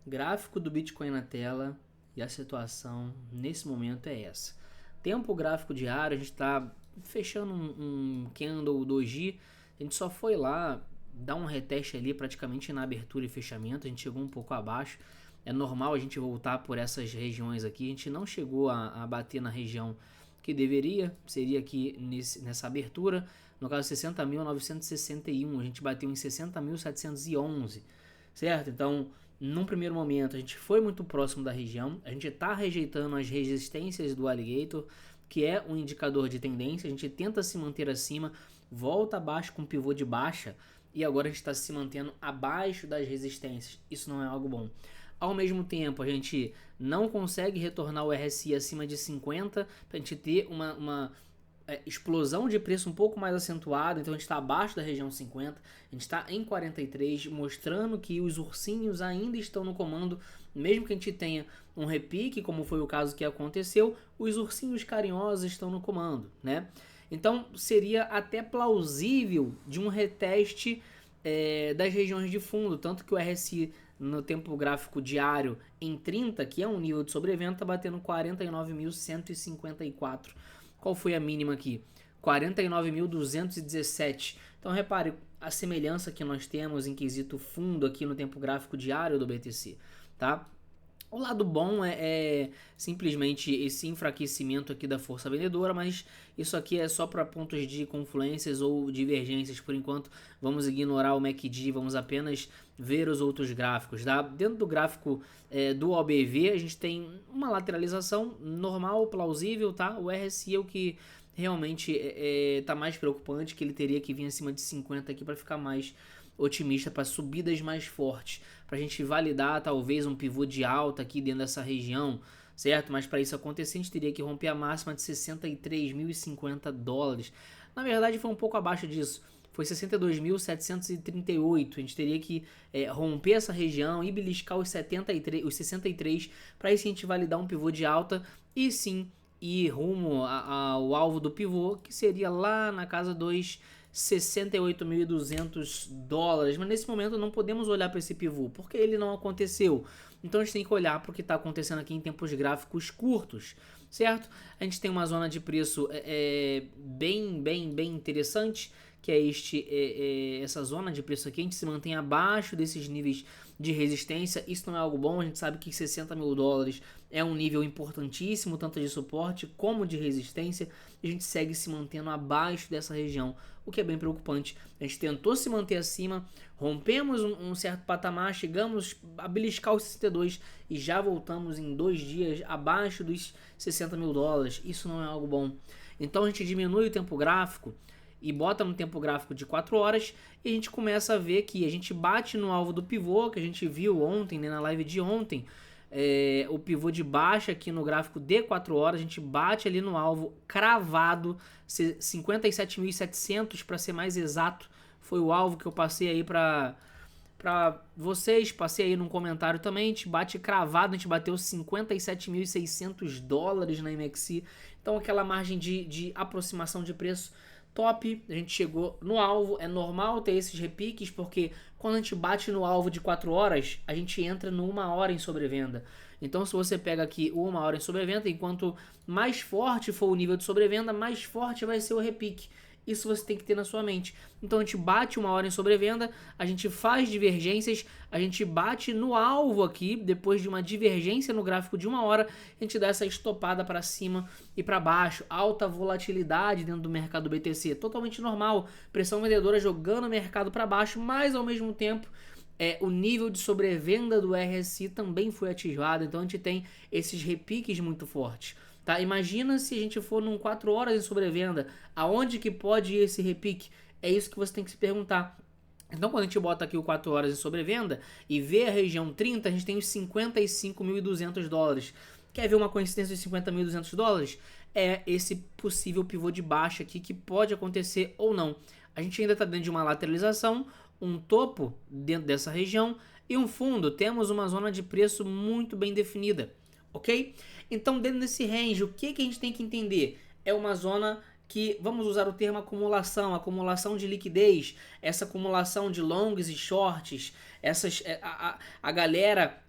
Gráfico do Bitcoin na tela e a situação nesse momento é essa. Tempo gráfico diário, a gente está fechando um candle doji, a gente só foi lá dar um reteste ali praticamente na abertura e fechamento, a gente chegou um pouco abaixo. É normal a gente voltar por essas regiões aqui, a gente não chegou a bater na região que deveria, seria aqui nessa abertura, no caso 60.961, a gente bateu em 60.711, certo? Então, num primeiro momento, a gente foi muito próximo da região, a gente está rejeitando as resistências do Alligator, que é um indicador de tendência, a gente tenta se manter acima, volta abaixo com pivô de baixa, e agora a gente está se mantendo abaixo das resistências, isso não é algo bom. Ao mesmo tempo, a gente não consegue retornar o RSI acima de 50 para a gente ter uma explosão de preço um pouco mais acentuada. Então a gente está abaixo da região 50, a gente está em 43, mostrando que os ursinhos ainda estão no comando, mesmo que a gente tenha um repique, como foi o caso que aconteceu, os ursinhos carinhosos estão no comando, né? Então seria até plausível de um reteste das regiões de fundo, tanto que o RSI no tempo gráfico diário em 30, que é um nível de sobrevenda, está batendo 49.154. Qual foi a mínima aqui? 49.217. Então repare a semelhança que nós temos em quesito fundo aqui no tempo gráfico diário do BTC, tá? O lado bom é simplesmente esse enfraquecimento aqui da força vendedora, mas isso aqui é só para pontos de confluências ou divergências. Por enquanto, vamos ignorar o MACD, vamos apenas ver os outros gráficos. Tá? Dentro do gráfico do OBV, a gente tem uma lateralização normal, plausível. Tá? O RSI é o que realmente está mais preocupante, que ele teria que vir acima de 50 aqui para ficar mais otimista, para subidas mais fortes, para a gente validar talvez um pivô de alta aqui dentro dessa região, certo? Mas para isso acontecer a gente teria que romper a máxima de 63.050 dólares. Na verdade foi um pouco abaixo disso, foi 62.738. A gente teria que romper essa região e beliscar os 63 para aí sim a gente validar um pivô de alta e sim ir rumo ao alvo do pivô, que seria lá na casa dos 68.200 dólares, mas nesse momento não podemos olhar para esse pivô, porque ele não aconteceu. Então a gente tem que olhar para o que está acontecendo aqui em tempos gráficos curtos, certo? A gente tem uma zona de preço bem interessante, que é essa zona de preço aqui. A gente se mantém abaixo desses níveis de resistência. Isso não é algo bom, a gente sabe que 60 mil dólares é um nível importantíssimo, tanto de suporte como de resistência, e a gente segue se mantendo abaixo dessa região, o que é bem preocupante. A gente tentou se manter acima, rompemos um certo patamar, chegamos a beliscar os 62 e já voltamos em 2 dias abaixo dos 60 mil dólares. Isso não é algo bom. Então a gente diminui o tempo gráfico e bota no tempo gráfico de 4 horas e a gente começa a ver que a gente bate no alvo do pivô, que a gente viu ontem, né, na live de ontem. O pivô de baixa aqui no gráfico de 4 horas, a gente bate ali no alvo cravado, 57.700 para ser mais exato, foi o alvo que eu passei aí para vocês, passei aí num comentário também. A gente bate cravado, a gente bateu 57.600 dólares na MXC, então aquela margem de aproximação de preço top, a gente chegou no alvo. É normal ter esses repiques, porque quando a gente bate no alvo de 4 horas, a gente entra no 1 hora em sobrevenda. Então se você pega aqui o 1 hora em sobrevenda, enquanto mais forte for o nível de sobrevenda, mais forte vai ser o repique. Isso você tem que ter na sua mente. Então a gente bate 1 hora em sobrevenda, a gente faz divergências, a gente bate no alvo aqui, depois de uma divergência no gráfico de 1 hora, a gente dá essa estopada para cima e para baixo. Alta volatilidade dentro do mercado BTC, totalmente normal. Pressão vendedora jogando o mercado para baixo, mas ao mesmo tempo o nível de sobrevenda do RSI também foi ativado, então a gente tem esses repiques muito fortes. Tá? Imagina se a gente for num 4 horas em sobrevenda, aonde que pode ir esse repique? É isso que você tem que se perguntar. Então quando a gente bota aqui o 4 horas em sobrevenda e vê a região 30, a gente tem os 55.200 dólares. Quer ver uma coincidência de 50.200 dólares? É esse possível pivô de baixa aqui que pode acontecer ou não. A gente ainda está dentro de uma lateralização, um topo dentro dessa região e um fundo. Temos uma zona de preço muito bem definida, ok? Então dentro desse range, o que a gente tem que entender? É uma zona que, vamos usar o termo acumulação de liquidez, essa acumulação de longs e shorts, a galera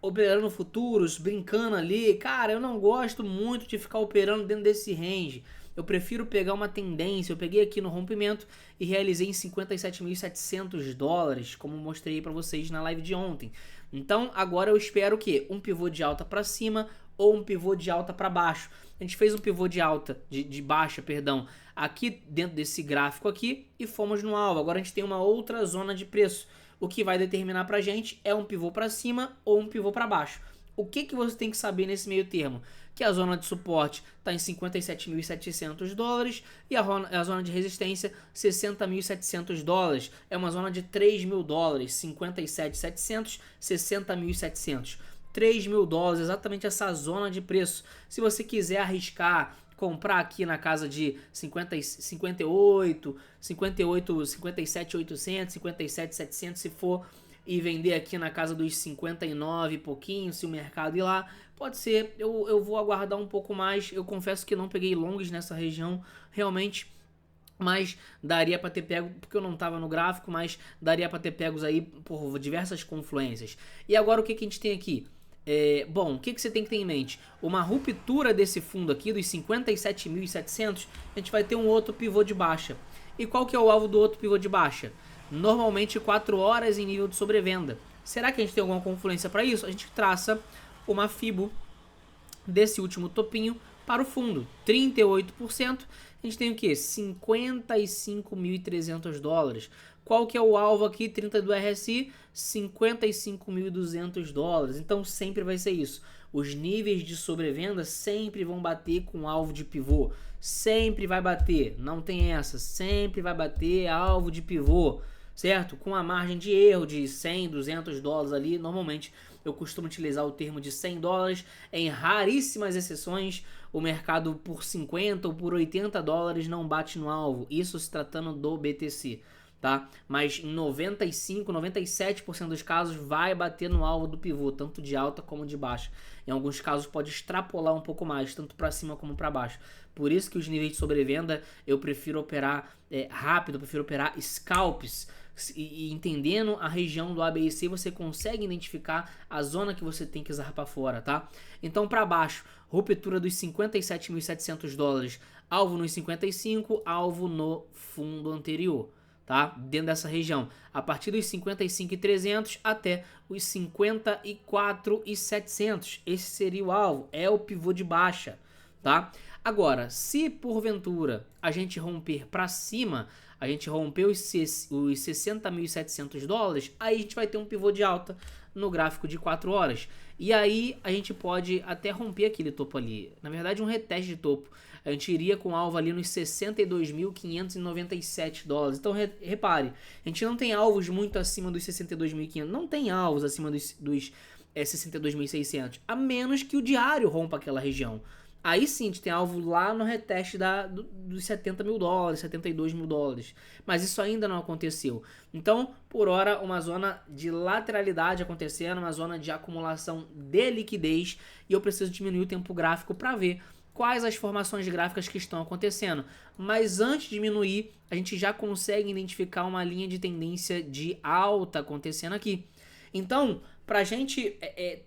operando futuros, brincando ali. Cara, eu não gosto muito de ficar operando dentro desse range. Eu prefiro pegar uma tendência. Eu peguei aqui no rompimento e realizei em 57.700 dólares, como mostrei para vocês na live de ontem. Então agora eu espero que um pivô de alta para cima ou um pivô de alta para baixo. A gente fez um pivô de alta, de baixa, perdão, aqui dentro desse gráfico aqui e fomos no alvo. Agora a gente tem uma outra zona de preço. O que vai determinar pra gente é um pivô para cima ou um pivô para baixo. O que você tem que saber nesse meio termo? Que a zona de suporte está em 57.700 dólares e a zona de resistência 60.700 dólares. É uma zona de 3.000 dólares, 57.700, 60.700. 3.000 dólares, exatamente essa zona de preço. Se você quiser arriscar, comprar aqui na casa de 58, 57.800, 57.700 se for, e vender aqui na casa dos 59 e pouquinho, se o mercado ir lá, pode ser. Eu vou aguardar um pouco mais. Eu confesso que não peguei longs nessa região realmente, mas daria para ter pego, porque eu não estava no gráfico, mas daria para ter pegos aí por diversas confluências. E agora o que a gente tem aqui? Bom, o que você tem que ter em mente? Uma ruptura desse fundo aqui dos 57.700, a gente vai ter um outro pivô de baixa. E qual que é o alvo do outro pivô de baixa? Normalmente 4 horas em nível de sobrevenda. Será que a gente tem alguma confluência para isso? A gente traça uma Fibo desse último topinho para o fundo, 38%. A gente tem o que? 55.300 dólares. Qual que é o alvo aqui? 30 do RSI, 55.200 dólares. Então sempre vai ser isso. Os níveis de sobrevenda sempre vão bater com alvo de pivô. Sempre vai bater, não tem essa. Sempre vai bater alvo de pivô, certo? Com a margem de erro de 100, 200 dólares ali. Normalmente eu costumo utilizar o termo de 100 dólares. Em raríssimas exceções, o mercado por 50 ou por 80 dólares não bate no alvo. Isso se tratando do BTC. Tá? Mas em 95, 97% dos casos vai bater no alvo do pivô, tanto de alta como de baixa. Em alguns casos pode extrapolar um pouco mais, tanto para cima como para baixo. Por isso que os níveis de sobrevenda eu prefiro operar rápido, eu prefiro operar scalps. E entendendo a região do ABC, você consegue identificar a zona que você tem que zarpar fora, tá? Então para baixo, ruptura dos 57.700 dólares, alvo nos 55, alvo no fundo anterior. Tá? Dentro dessa região, a partir dos 55.300 até os 54.700, esse seria o alvo, é o pivô de baixa, tá? Agora, se porventura a gente romper para cima, a gente rompeu os 60.700 dólares, aí a gente vai ter um pivô de alta no gráfico de 4 horas. E aí a gente pode até romper aquele topo ali, na verdade um reteste de topo. A gente iria com alvo ali nos 62.597 dólares. Então repare, a gente não tem alvos muito acima dos 62.500, não tem alvos acima dos 62.600, a menos que o diário rompa aquela região. Aí sim, a gente tem alvo lá no reteste dos 70.000 dólares, 72.000 dólares. Mas isso ainda não aconteceu. Então, por hora, uma zona de lateralidade acontecendo, uma zona de acumulação de liquidez. E eu preciso diminuir o tempo gráfico para ver quais as formações gráficas que estão acontecendo. Mas antes de diminuir, a gente já consegue identificar uma linha de tendência de alta acontecendo aqui. Então, para a gente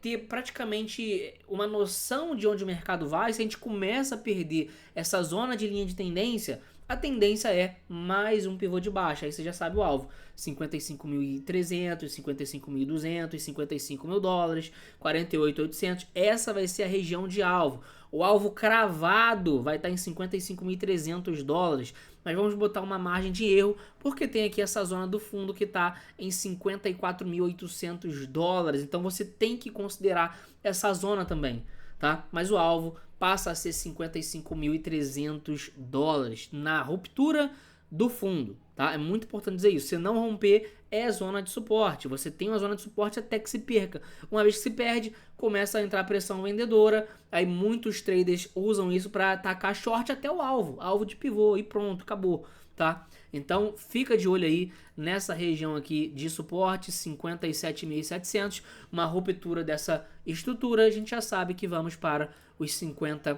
ter praticamente uma noção de onde o mercado vai, se a gente começa a perder essa zona de linha de tendência, a tendência é mais um pivô de baixa. Aí você já sabe o alvo: 55.300, 55.200, 55.000 dólares, 48.800. Essa vai ser a região de alvo. O alvo cravado vai estar em 55.300 dólares. Mas vamos botar uma margem de erro, porque tem aqui essa zona do fundo que está em 54.800 dólares. Então você tem que considerar essa zona também, tá? Mas o alvo passa a ser 55.300 dólares na ruptura do fundo, tá? É muito importante dizer isso. Se não romper, é zona de suporte. Você tem uma zona de suporte até que se perca. Uma vez que se perde, começa a entrar pressão vendedora. Aí muitos traders usam isso para atacar short até o alvo de pivô, e pronto, acabou, tá? Então fica de olho aí nessa região aqui de suporte, 57.700. Uma ruptura dessa estrutura, a gente já sabe que vamos para os 50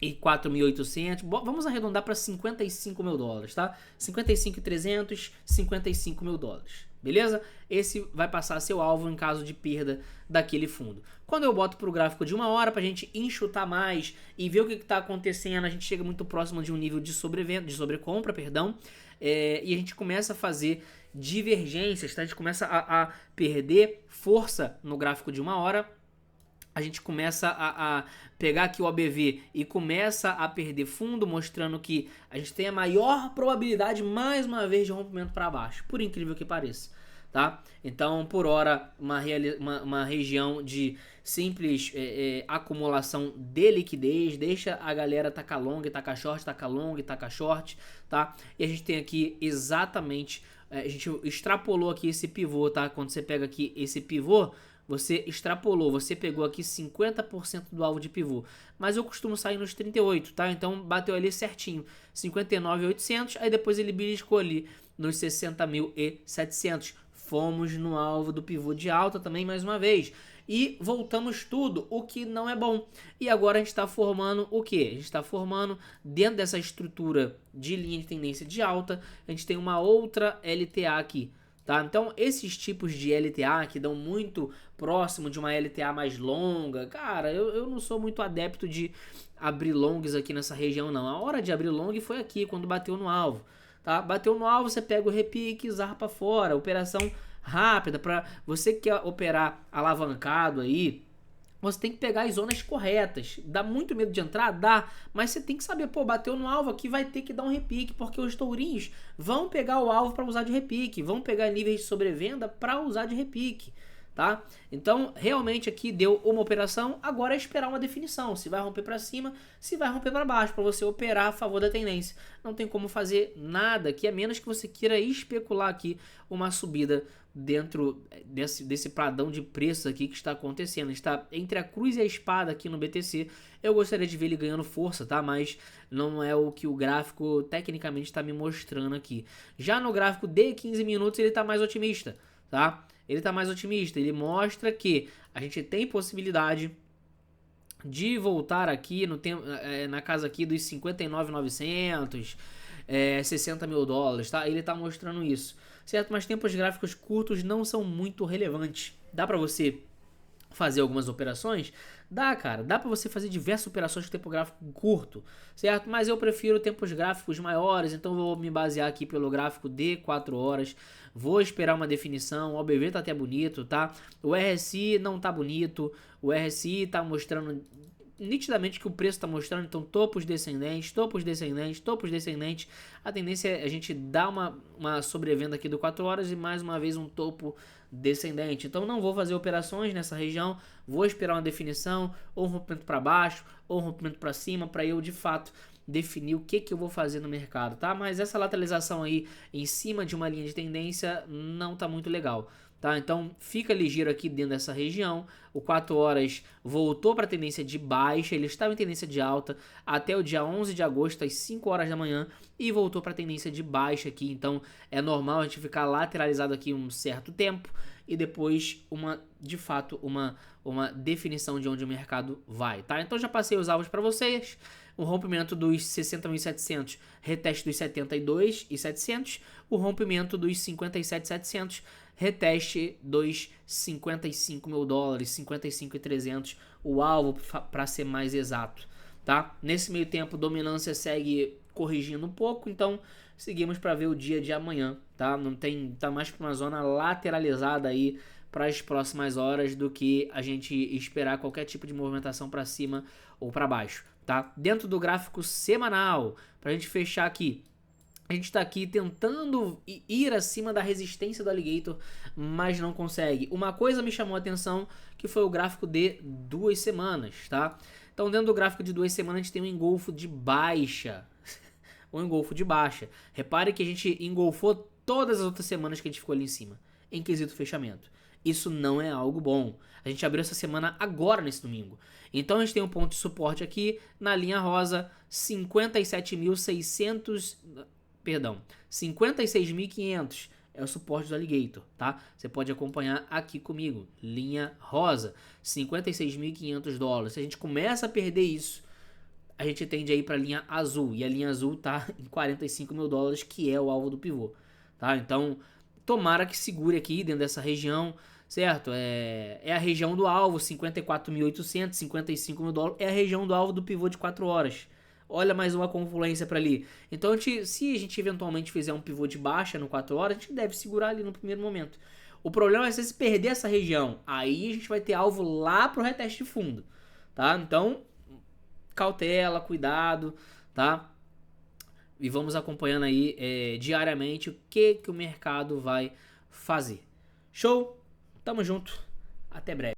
e 4.800, vamos arredondar para 55 mil dólares, tá? 55.300, 55 mil dólares, beleza? Esse vai passar a ser o alvo em caso de perda daquele fundo. Quando eu boto para o gráfico de 1 hora, para a gente enxutar mais e ver o que está acontecendo, a gente chega muito próximo de um nível de sobrecompra, perdão, e a gente começa a fazer divergências, tá? A gente começa a perder força no gráfico de 1 hora, a gente começa a pegar aqui o OBV e começa a perder fundo, mostrando que a gente tem a maior probabilidade, mais uma vez, de rompimento para baixo, por incrível que pareça, tá? Então, por hora, uma região de simples acumulação de liquidez, deixa a galera tacar long, tacar short, tacar long, tacar short, tá? E a gente tem aqui exatamente, a gente extrapolou aqui esse pivô, tá? Quando você pega aqui esse pivô, você extrapolou, você pegou aqui 50% do alvo de pivô, mas eu costumo sair nos 38, tá? Então bateu ali certinho, 59.800, aí depois ele beliscou ali nos 60.700. Fomos no alvo do pivô de alta também mais uma vez. E voltamos tudo, o que não é bom. E agora a gente está formando o que? A gente está formando, dentro dessa estrutura de linha de tendência de alta, a gente tem uma outra LTA aqui. Tá? Então, esses tipos de LTA que dão muito próximo de uma LTA mais longa, cara, eu não sou muito adepto de abrir longs aqui nessa região, não. A hora de abrir long foi aqui, quando bateu no alvo. Tá? Bateu no alvo, você pega o repique e zarpa fora. Operação rápida, para você que quer operar alavancado aí, você tem que pegar as zonas corretas. Dá muito medo de entrar? Dá. Mas você tem que saber, pô, bateu no alvo aqui, vai ter que dar um repique, porque os tourinhos vão pegar o alvo para usar de repique, vão pegar níveis de sobrevenda para usar de repique, tá? Então, realmente aqui deu uma operação, agora é esperar uma definição, se vai romper para cima, se vai romper para baixo, para você operar a favor da tendência. Não tem como fazer nada aqui, a menos que você queira especular aqui uma subida dentro desse pradão de preços aqui que está acontecendo. Está entre a cruz e a espada aqui no BTC. Eu gostaria de ver ele ganhando força, tá? Mas não é o que o gráfico tecnicamente está me mostrando aqui. Já no gráfico de 15 minutos ele está mais otimista, tá? Ele está mais otimista. Ele mostra que a gente tem possibilidade de voltar aqui na casa aqui dos 59.900, 60 mil dólares, tá? Ele está mostrando isso, certo? Mas tempos gráficos curtos não são muito relevantes. Dá para você fazer algumas operações? Dá, cara. Dá para você fazer diversas operações com tempo gráfico curto, certo? Mas eu prefiro tempos gráficos maiores, então vou me basear aqui pelo gráfico de 4 horas. Vou esperar uma definição. O OBV tá até bonito, tá? O RSI não tá bonito. O RSI tá mostrando nitidamente que o preço está mostrando, então topos descendentes, topos descendentes, topos descendentes. A tendência é a gente dar uma sobrevenda aqui do 4 horas e mais uma vez um topo descendente. Então não vou fazer operações nessa região, vou esperar uma definição, ou um rompimento para baixo, ou um rompimento para cima, para eu de fato definir o que eu vou fazer no mercado, tá? Mas essa lateralização aí em cima de uma linha de tendência não tá muito legal. Tá? Então fica ligeiro aqui dentro dessa região. O 4 horas voltou para a tendência de baixa, ele estava em tendência de alta até o dia 11 de agosto às 5 horas da manhã e voltou para a tendência de baixa aqui. Então é normal a gente ficar lateralizado aqui um certo tempo e depois de fato uma definição de onde o mercado vai, tá? Então já passei os alvos para vocês. O rompimento dos 60.700, reteste dos 72.700, o rompimento dos 57.700, reteste dos 55 mil dólares, 55.300, o alvo para ser mais exato, tá? Nesse meio tempo, dominância segue corrigindo um pouco, então seguimos para ver o dia de amanhã, tá? Não tem, tá mais para uma zona lateralizada aí para as próximas horas do que a gente esperar qualquer tipo de movimentação para cima ou para baixo, tá? Dentro do gráfico semanal, para a gente fechar aqui, a gente está aqui tentando ir acima da resistência do Alligator, mas não consegue. Uma coisa me chamou a atenção, que foi o gráfico de 2 semanas, tá? Então, dentro do gráfico de 2 semanas, a gente tem um engolfo de baixa. Um engolfo de baixa. Repare que a gente engolfou todas as outras semanas que a gente ficou ali em cima, em quesito fechamento. Isso não é algo bom. A gente abriu essa semana agora, nesse domingo. Então, a gente tem um ponto de suporte aqui, na linha rosa, 56.500 é o suporte do Alligator, tá? Você pode acompanhar aqui comigo, linha rosa, 56.500 dólares. Se a gente começa a perder isso, a gente tende a ir para a linha azul. E a linha azul tá em 45 mil dólares, que é o alvo do pivô. Tá? Então, tomara que segure aqui dentro dessa região, certo? É a região do alvo, 54.800, 55 mil dólares. É a região do alvo do pivô de 4 horas. Olha mais uma confluência para ali. Então, se a gente eventualmente fizer um pivô de baixa no 4 horas, a gente deve segurar ali no primeiro momento. O problema é se perder essa região. Aí a gente vai ter alvo lá pro reteste de fundo. Tá? Então, cautela, cuidado, tá? E vamos acompanhando aí diariamente o que o mercado vai fazer. Show? Tamo junto. Até breve.